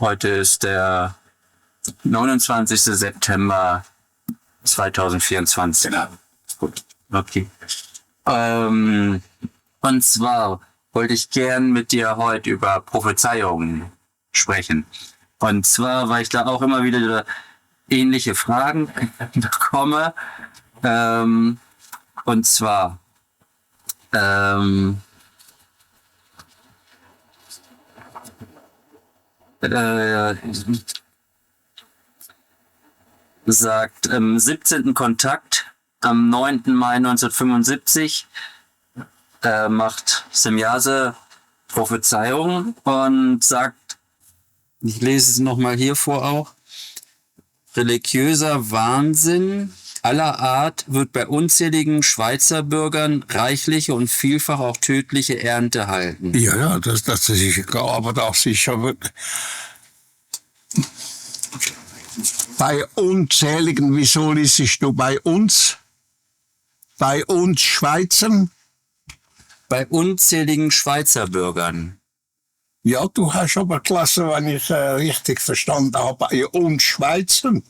Heute ist der 29. September 2024. Genau. Gut, okay. Und zwar wollte ich gern mit dir heute über Prophezeiungen sprechen. Und zwar, weil ich da auch immer wieder ähnliche Fragen bekomme. Und zwar, sagt im 17. Kontakt am 9. Mai 1975 macht Semjase Prophezeiungen und sagt, ich lese es nochmal hier vor auch, religiöser Wahnsinn aller Art wird bei unzähligen Schweizer Bürgern reichliche und vielfach auch tödliche Ernte halten. Ja, das ist sicher, aber das ist aber bei unzähligen, wieso liest du bei uns Schweizern? Bei unzähligen Schweizer Bürgern. Ja, du hast aber gelesen, wenn ich richtig verstanden habe, bei uns Schweizern.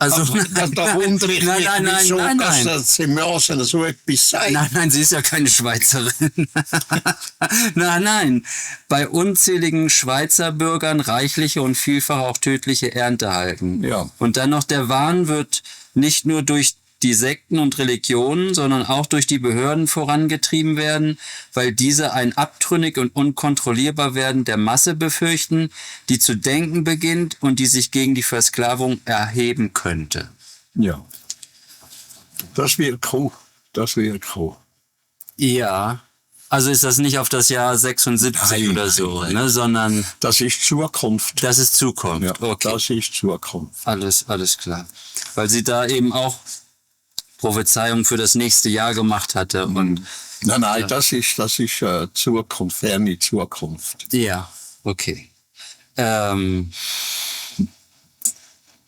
Also, da wundere ich mich, wieso das Semjase so etwas sagt. Nein, sie ist ja keine Schweizerin. Nein. Bei unzähligen Schweizer Bürgern reichliche und vielfach auch tödliche Ernte halten. Ja. Und dann noch der Wahn wird nicht nur durch die Sekten und Religionen, sondern auch durch die Behörden vorangetrieben werden, weil diese ein abtrünnig und unkontrollierbar werden der Masse befürchten, die zu denken beginnt und die sich gegen die Versklavung erheben könnte. Ja. Das wird cool. Ja. Also ist das nicht auf das Jahr 76 oder so, nein. Ne, sondern Das ist Zukunft. das ist Zukunft. Ja, Okay. das ist Zukunft. Alles klar. Weil sie da eben auch Prophezeiung für das nächste Jahr gemacht hatte. Und Nein, das ist Zukunft, ferne Zukunft. ja, okay.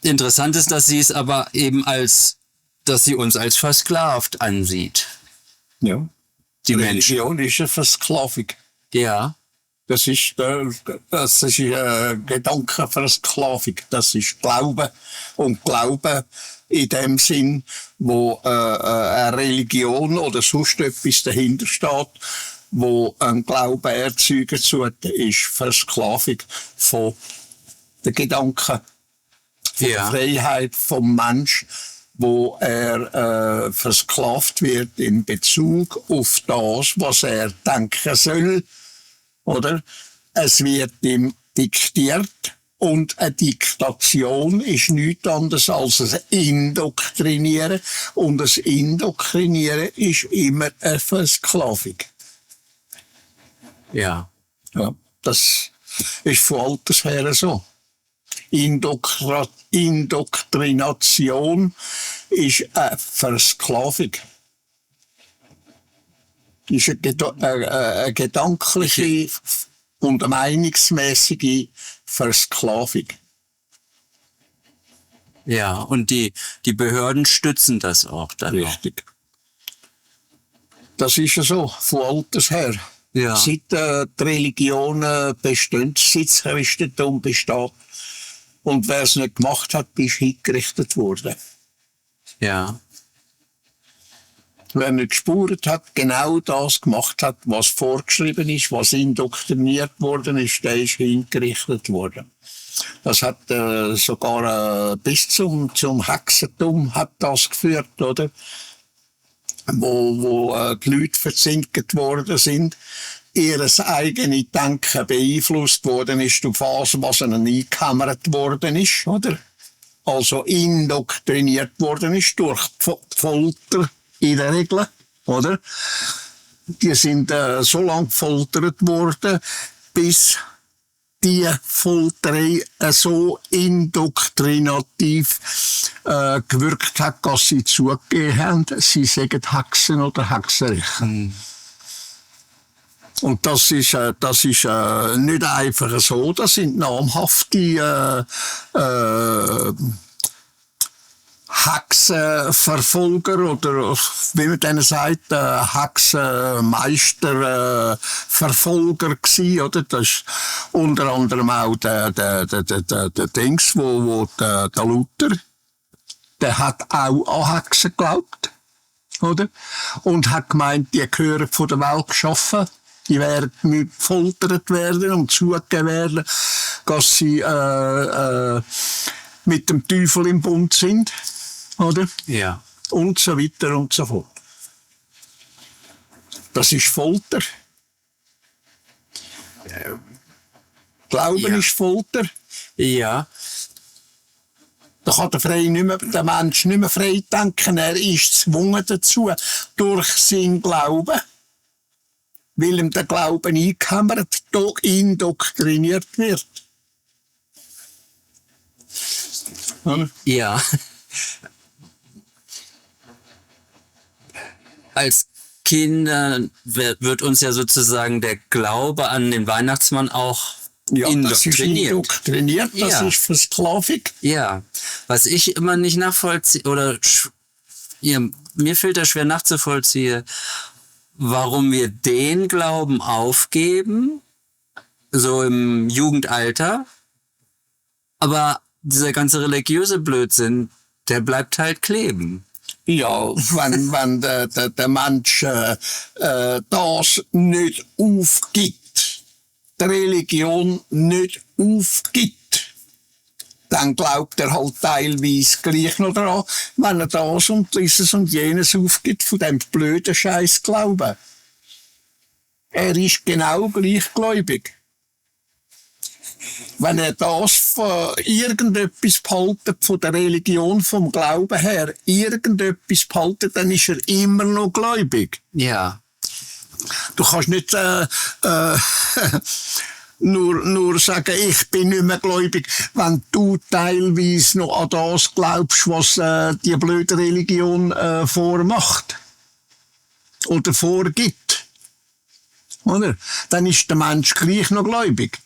Interessant ist, dass sie es aber eben dass sie uns als versklavt ansieht. Ja. Die Menschen. Religion ist eine Versklavung. Ja. Das ist Gedankenversklavung. Das ist Glauben. Und Glauben in dem Sinn, wo eine Religion oder sonst etwas dahinter steht, wo ein Glauben erzeugen sollte, ist Versklavung von den Gedanken, von der Freiheit vom Mensch, wo er versklavt wird in Bezug auf das, was er denken soll. Oder? Es wird ihm diktiert und eine Diktation ist nichts anderes als ein Indoktrinieren. Und das Indoktrinieren ist immer eine Versklavung. Ja. Ja, das ist von alters her so. Indoktrination ist eine Versklavung. Ist eine gedankliche und eine meinungsmäßige Versklavung. Ja, und die Behörden stützen das auch dann. Richtig. Das ist ja so, von alters her. Ja. Seit die Religion besteht, seit das Christentum besteht. Und wer es nicht gemacht hat, ist hingerichtet worden. Ja. Wer nicht gespürt hat, genau das gemacht hat, was vorgeschrieben ist, was indoktriniert worden ist, der ist hingerichtet worden. Das hat sogar bis zum Hexentum hat das geführt, oder? Wo die Leute verzinkt worden sind, ihres eigene Denken beeinflusst worden ist durch das, was ihnen eingehämmert worden ist, oder? Also indoktriniert worden ist durch die Folter in der Regel, oder? Die sind so lange gefoltert worden, bis die Folterei so indoktrinativ gewirkt hat, dass sie zugegeben haben, sie sagen Hexen oder Hexerich. Und das ist nicht einfach so, das sind namhafte Hexenverfolger oder wie man denen sagt, Hexenmeisterverfolger gsi, oder? Das ist unter anderem auch der Dings, wo der Luther, der hat auch an Hexen geglaubt, oder? Und hat gemeint, die gehören von der Welt geschaffen. Die werden gefoltert werden und zugegeben werden, dass sie mit dem Teufel im Bund sind, oder? Ja. Und so weiter und so fort. Das ist Folter. Glauben Ja. ist Folter. Ja. Da kann der Mensch nicht mehr frei denken. Er ist gezwungen dazu, durch seinen Glauben, weil ihm der Glauben eingehämmert, indoktriniert wird. Oder? Ja. Als Kinder wird uns ja sozusagen der Glaube an den Weihnachtsmann auch Ja, das ist indoktriniert. indoktriniert, das Ja. ist Versklavik. Ja, was ich immer nicht nachvollziehe, oder mir fällt das schwer nachzuvollziehen, warum wir den Glauben aufgeben, so im Jugendalter, aber dieser ganze religiöse Blödsinn, der bleibt halt kleben. Ja, wenn der Mensch das nicht aufgibt, die Religion nicht aufgibt, dann glaubt er halt teilweise gleich noch daran, wenn er das und dieses und jenes aufgibt von dem blöden Scheiß Glauben. Er ist genau gleichgläubig. Wenn er das von irgendetwas behaltet, von der Religion, vom Glauben her, irgendetwas behaltet, dann ist er immer noch gläubig. Ja. Du kannst nicht nur sagen, ich bin nicht mehr gläubig, wenn du teilweise noch an das glaubst, was die blöde Religion vormacht oder vorgibt. Oder? Dann ist der Mensch gleich noch gläubig.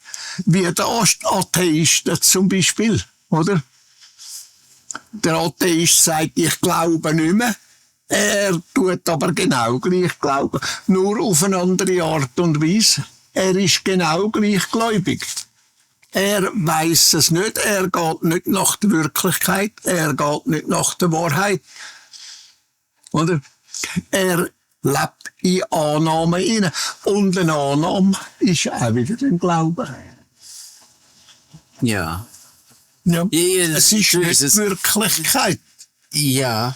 Wie der Atheist zum Beispiel, oder? Der Atheist sagt, ich glaube nicht mehr. Er tut aber genau gleich glauben. Nur auf eine andere Art und Weise. Er ist genau gleichgläubig. Er weiß es nicht. Er geht nicht nach der Wirklichkeit. Er geht nicht nach der Wahrheit. Oder? Er lebt in Annahme hinein. Und eine Annahme ist auch wieder ein Glaube. Ja. Ja. Ja, Es ist nicht es ist- Wirklichkeit. Ja.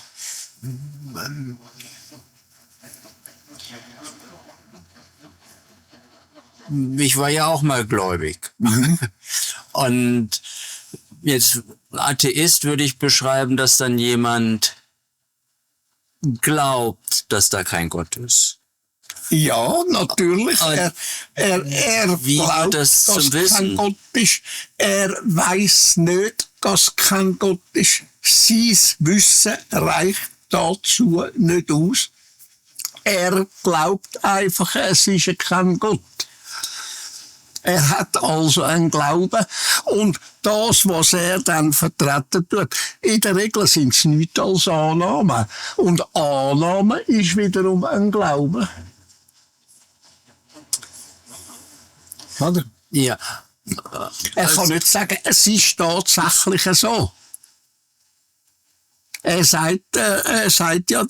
Ich war ja auch mal gläubig. Und jetzt Atheist würde ich beschreiben, dass dann jemand glaubt, dass da kein Gott ist. Ja, natürlich. Und Er wie glaubt, wird das dass zum kein Wissen? Gott ist. Er weiß nicht, dass kein Gott ist. Sein Wissen reicht dazu nicht aus. Er glaubt einfach, es ist kein Gott. Er hat also einen Glauben. Und das, was er dann vertreten tut, in der Regel sind es nichts als Annahmen. Und Annahme ist wiederum ein Glaube. Oder? Ja. Er kann nicht sagen, es ist tatsächlich so. Er sagt ja,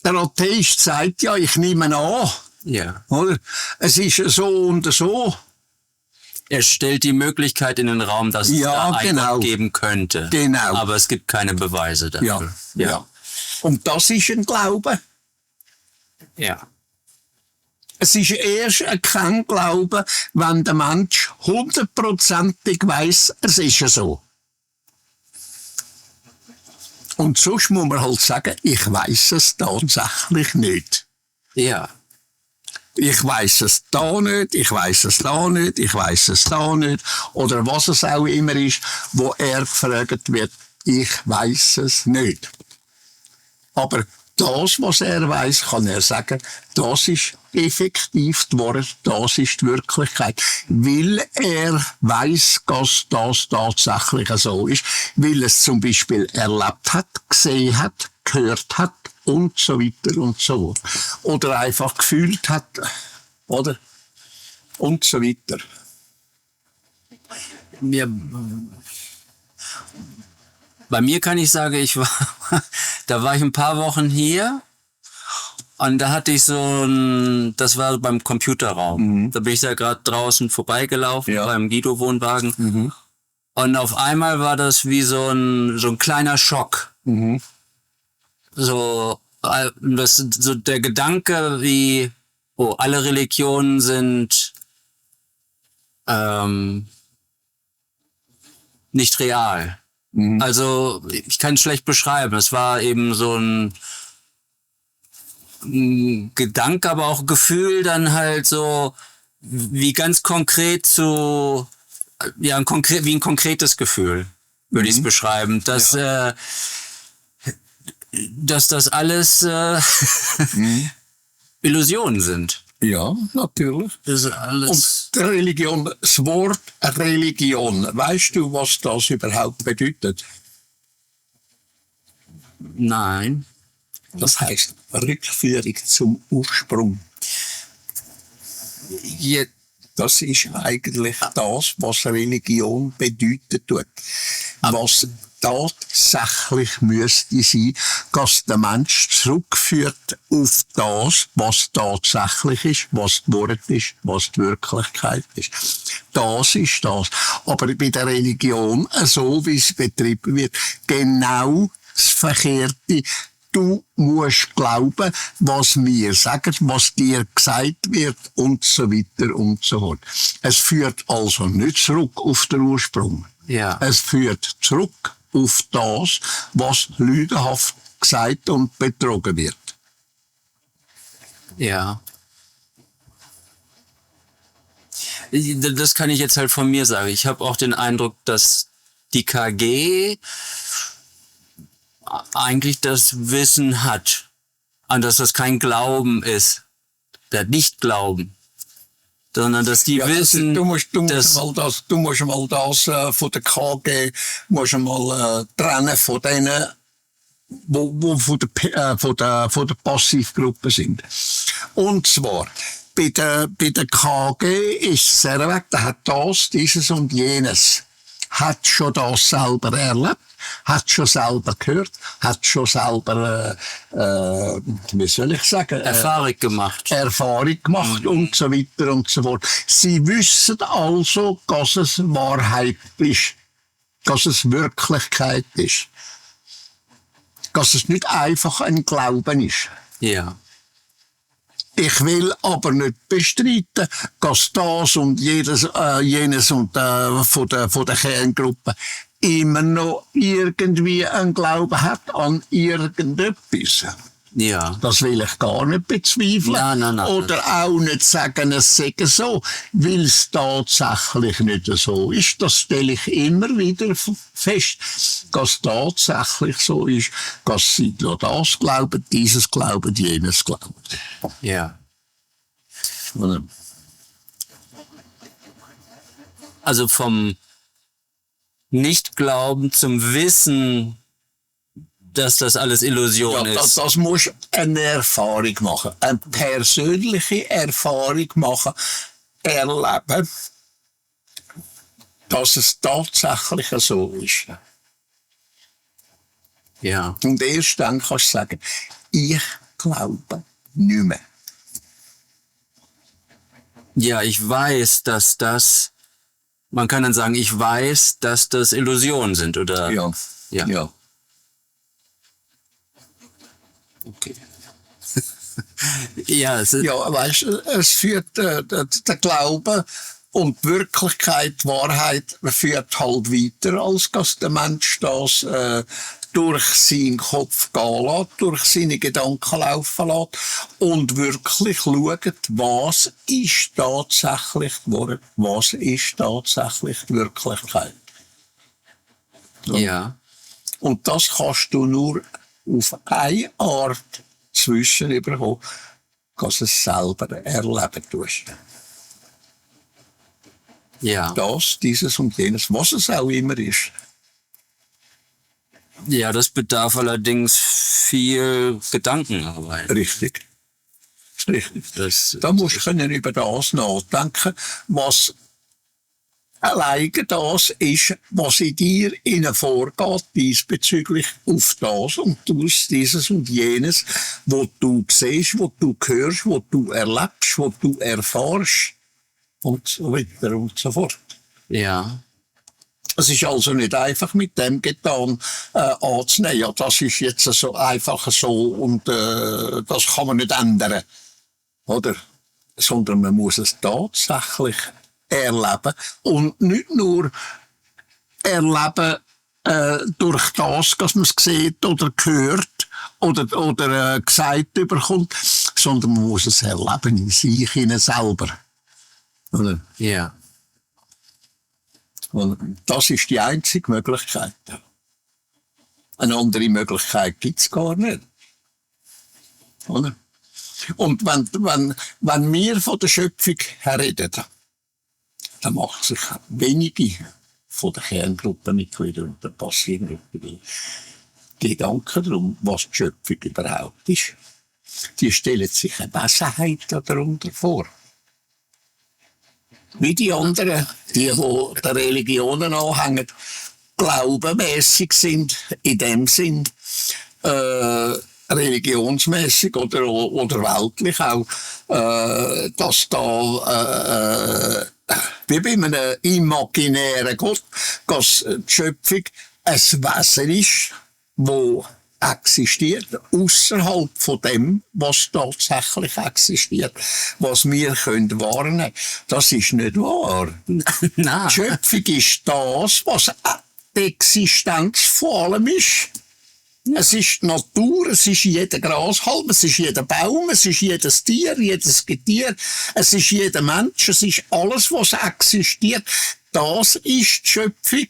der Atheist sagt ja, ich nehme an, Ja. oder? Es ist so und so. Er stellt die Möglichkeit in den Raum, dass es Ja, da einen genau. Gott geben könnte. Genau. Aber es gibt keine Beweise dafür. Ja. Und das ist ein Glaube. Ja. Es ist erst kein Glaube, wenn der Mensch 100%ig weiss, es ist so. Und sonst muss man halt sagen, ich weiss es tatsächlich nicht. Ja. Ich weiss es da nicht, ich weiss es da nicht, ich weiss es da nicht. Oder was es auch immer ist, wo er gefragt wird, ich weiss es nicht. Aber das, was er weiß, kann er sagen, das ist effektiv die Wahrheit, das ist die Wirklichkeit. Weil er weiß, dass das tatsächlich so ist, weil er es zum Beispiel erlebt hat, gesehen hat, gehört hat und so weiter und so fort. Oder einfach gefühlt hat, oder? Und so weiter. Ja, bei mir kann ich sagen, da war ich ein paar Wochen hier und da hatte ich das war beim Computerraum. Da bin ich da gerade draußen vorbeigelaufen, beim Guido-Wohnwagen. Und auf einmal war das wie so ein kleiner Schock. So der Gedanke wie, oh, alle Religionen sind nicht real. Also ich kann es schlecht beschreiben. Es war eben so ein Gedanke, aber auch Gefühl dann halt so wie ganz konkret wie ein konkretes Gefühl, würde ich es beschreiben. Dass das alles Illusionen sind. Ja, natürlich. Das ist alles. Und Religion, das Wort Religion, weißt du, was das überhaupt bedeutet? Nein. Das heißt Rückführung zum Ursprung. Das ist eigentlich das, was Religion bedeutet tut. Was tatsächlich müsste sein, dass der Mensch zurückführt auf das, was tatsächlich ist, was die Wahrheit ist, was die Wirklichkeit ist. Das ist das. Aber bei der Religion, so wie es betrieben wird, genau das Verkehrte. Du musst glauben, was wir sagen, was dir gesagt wird und so weiter und so fort. Es führt also nicht zurück auf den Ursprung. Ja. Es führt zurück auf das, was lügenhaft gesagt und betrogen wird. Ja. Das kann ich jetzt halt von mir sagen. Ich habe auch den Eindruck, dass die KG eigentlich das Wissen hat, und dass das kein Glauben ist, der Nicht-Glauben, sondern dass die wissen, du musst mal das von der KG trennen von denen, wo von der Passivgruppe sind. Und zwar bei der KG ist es sehr weg, der hat das, dieses und jenes, hat schon das selber erlebt, hat schon selber gehört, hat schon selber, wie soll ich sagen, Erfahrung gemacht und so weiter und so fort. Sie wissen also, dass es Wahrheit ist, dass es Wirklichkeit ist, dass es nicht einfach ein Glauben ist. Ja. Ich will aber nicht bestreiten, dass das und jenes und von der Kerngruppe immer noch irgendwie einen Glauben hat an irgendetwas. Ja. Das will ich gar nicht bezweifeln. Nein. Oder auch nicht sagen, es sei so, weil es tatsächlich nicht so ist. Das stelle ich immer wieder fest, dass tatsächlich so ist, dass sie nur das glauben, dieses glauben, jenes glauben. Ja. Also vom Nicht-Glauben zum Wissen, dass das alles Illusion ist. Das muss eine Erfahrung machen. Eine persönliche Erfahrung machen, erleben, dass es tatsächlich so ist. Ja. Und erst dann kannst du sagen, ich glaube nicht mehr. Ja, ich weiß, man kann dann sagen, ich weiß, dass das Illusionen sind, oder? Ja. Okay. Ja, weißt du, es führt, der Glaube und die Wirklichkeit, die Wahrheit führt halt weiter, als dass der Mensch das durch seinen Kopf gehen lässt, durch seine Gedanken laufen lässt und wirklich schaut, was ist tatsächlich die Wahrheit, was ist tatsächlich die Wirklichkeit. Ja. Und das kannst du nur auf eine Art das Wissen bekommen, dass du es selber erleben tust. Ja. Das, dieses und jenes, was es auch immer ist. Ja, das bedarf allerdings viel Gedankenarbeit. Richtig. Richtig. Das, Da musst du können über das nachdenken, was alleine das ist, was in dir innen vorgeht, diesbezüglich auf das und dieses und jenes, wo du siehst, wo du hörst, wo du erlebst, wo du erfährst und so weiter und so fort. ja. Es ist also nicht einfach mit dem getan anzunehmen. Ja, das ist jetzt so einfach so und das kann man nicht ändern, oder? Sondern man muss es tatsächlich erleben und nicht nur erleben durch das, dass man es sieht oder hört oder gesagt bekommt, sondern man muss es erleben in sich hinein selber, oder? Ja. Und das ist die einzige Möglichkeit. Eine andere Möglichkeit gibt's gar nicht. Oder? Und wenn wir von der Schöpfung reden, dann machen sich wenige von der Kerngruppenmitglieder und der passiven Gruppe Gedanken darum, was die Schöpfung überhaupt ist. Die stellen sich eine Wesenheit darunter vor. Wie die anderen, die der Religionen anhängen, glaubenmässig sind, in dem Sinn, religionsmässig oder weltlich auch, dass da, wie bei einem imaginären Gott, dass die Schöpfung ein Wesen ist, wo existiert, außerhalb von dem, was tatsächlich existiert, was wir können wahrnehmen. Das ist nicht wahr. Nein. Die Schöpfung ist das, was die Existenz vor allem ist. Es ist die Natur, es ist jeder Grashalm, es ist jeder Baum, es ist jedes Tier, jedes Getier, es ist jeder Mensch, es ist alles, was existiert. Das ist die Schöpfung.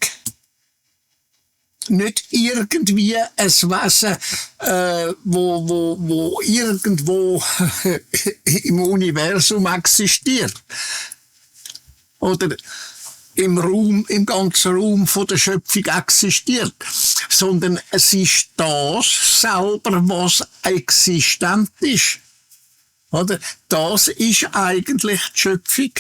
Nicht irgendwie ein Wesen, wo irgendwo im Universum existiert. Oder im ganzen Raum von der Schöpfung existiert. Sondern es ist das selber, was existent ist. Oder? Das ist eigentlich die Schöpfung.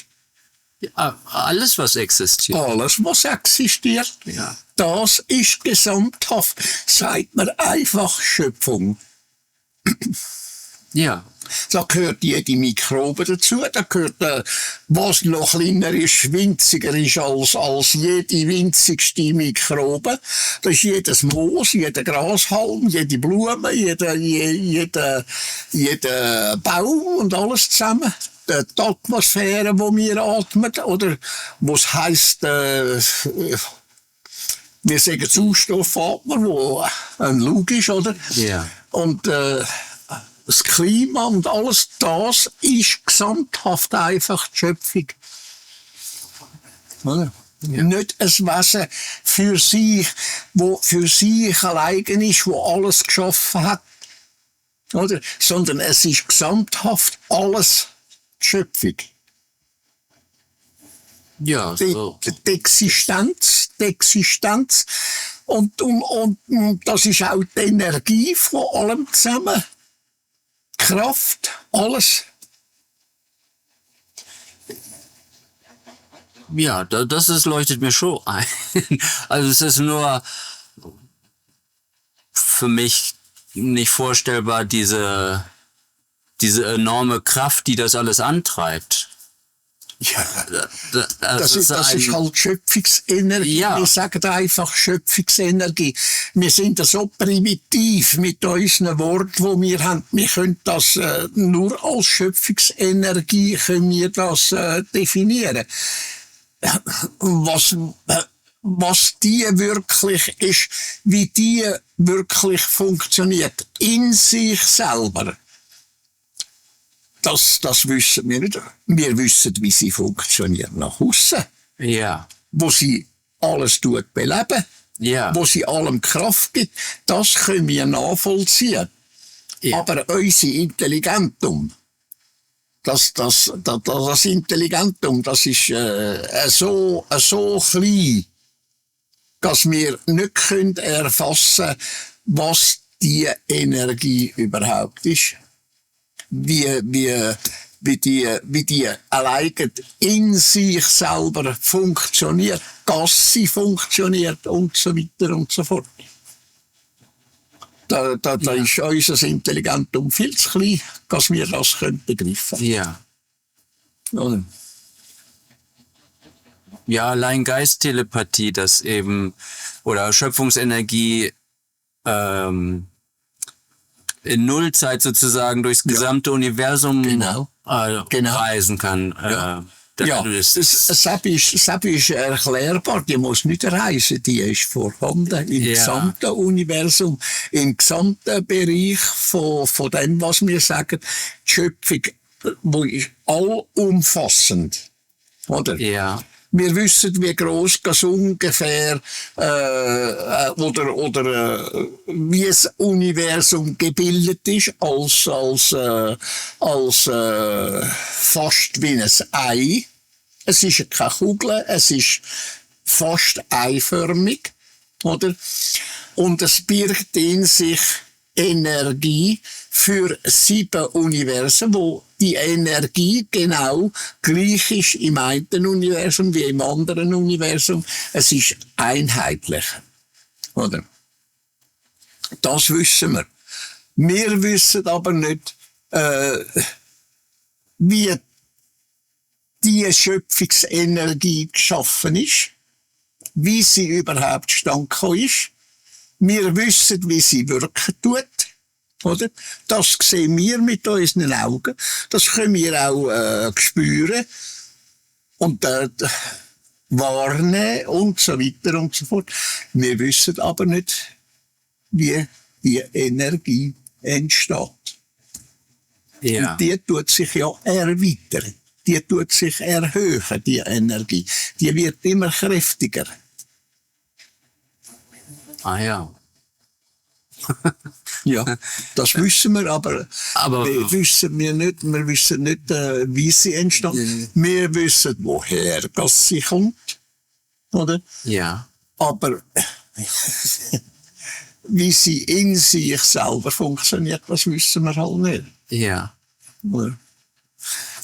Ja, alles, was existiert. Alles, was existiert, Ja. das ist gesamthaft, sagt man einfach Schöpfung. Ja. Da gehört jede Mikrobe dazu, da gehört, was noch kleiner ist, winziger ist als jede winzigste Mikrobe. Das ist jedes Moos, jeder Grashalm, jede Blume, jeder Baum und alles zusammen. Die Atmosphäre, die wir atmen, oder was heisst, wir sagen Sauerstoffatmer, wo ein Lug ist, oder? Ja. Und das Klima und alles das ist gesamthaft einfach die Schöpfung. Oder? Ja. Nicht ein Wesen für sich, wo für sich allein ist, wo alles geschaffen hat. Oder? Sondern es ist gesamthaft alles die Schöpfung. Ja, so. Die Existenz. Und das ist auch die Energie von allem zusammen. Kraft, alles. Ja, das leuchtet mir schon ein. Also es ist nur für mich nicht vorstellbar, diese enorme Kraft, die das alles antreibt. Ja, Das ist halt Schöpfungsenergie. Ja. Wir sagen einfach Schöpfungsenergie. Wir sind so primitiv mit unseren Worten, die wir haben. Wir können das nur als Schöpfungsenergie können wir das definieren. Was die wirklich ist, wie die wirklich funktioniert in sich selber. Das wissen wir nicht. Wir wissen, wie sie funktioniert nach außen. Ja. Wo sie alles beleben. Ja. Wo sie allem Kraft gibt. Das können wir nachvollziehen. Ja. Aber unser Intelligentum, das Intelligentum, das ist so klein, dass wir nicht können erfassen, was die Energie überhaupt ist. Wie die alleine in sich selber funktioniert, dass sie funktioniert und so weiter und so fort. Da ist unser Intelligentum viel zu klein, dass wir das begreifen können. Ja. Oder? Ja, allein Geisttelepathie, das eben, oder Schöpfungsenergie in Nullzeit sozusagen durchs gesamte Universum Genau. reisen kann. Das ist erklärbar, die muss nicht reisen, die ist vorhanden im gesamten Universum, im gesamten Bereich von dem, was wir sagen, die Schöpfung, wo ist allumfassend, oder? Ja. Wir wissen, wie groß das ungefähr wie das Universum gebildet ist, als fast wie ein Ei. Es ist keine Kugel, es ist fast eiförmig, oder? Und es birgt in sich Energie für 7 Universen, wo die Energie genau gleich ist im einen Universum wie im anderen Universum. Es ist einheitlich, oder? Das wissen wir. Wir wissen aber nicht, wie die Schöpfungsenergie geschaffen ist, wie sie überhaupt zustande gekommen ist. Wir wissen, wie sie wirken tut, oder? Das sehen wir mit unseren Augen. Das können wir auch spüren und warnen und so weiter und so fort. Wir wissen aber nicht, wie die Energie entsteht. Ja. Und die tut sich ja erweitern. Die tut sich erhöhen, die Energie. Die wird immer kräftiger. Ah ja. Ja, das wissen wir, aber wir wissen nicht, wie sie entsteht. Wir wissen, woher sie kommt, oder? Ja. Aber wie sie in sich selber funktioniert, das wissen wir halt nicht. Ja. Oder?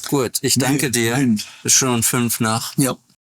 Gut, ich danke dir. Ist schon 5 nach. Ja.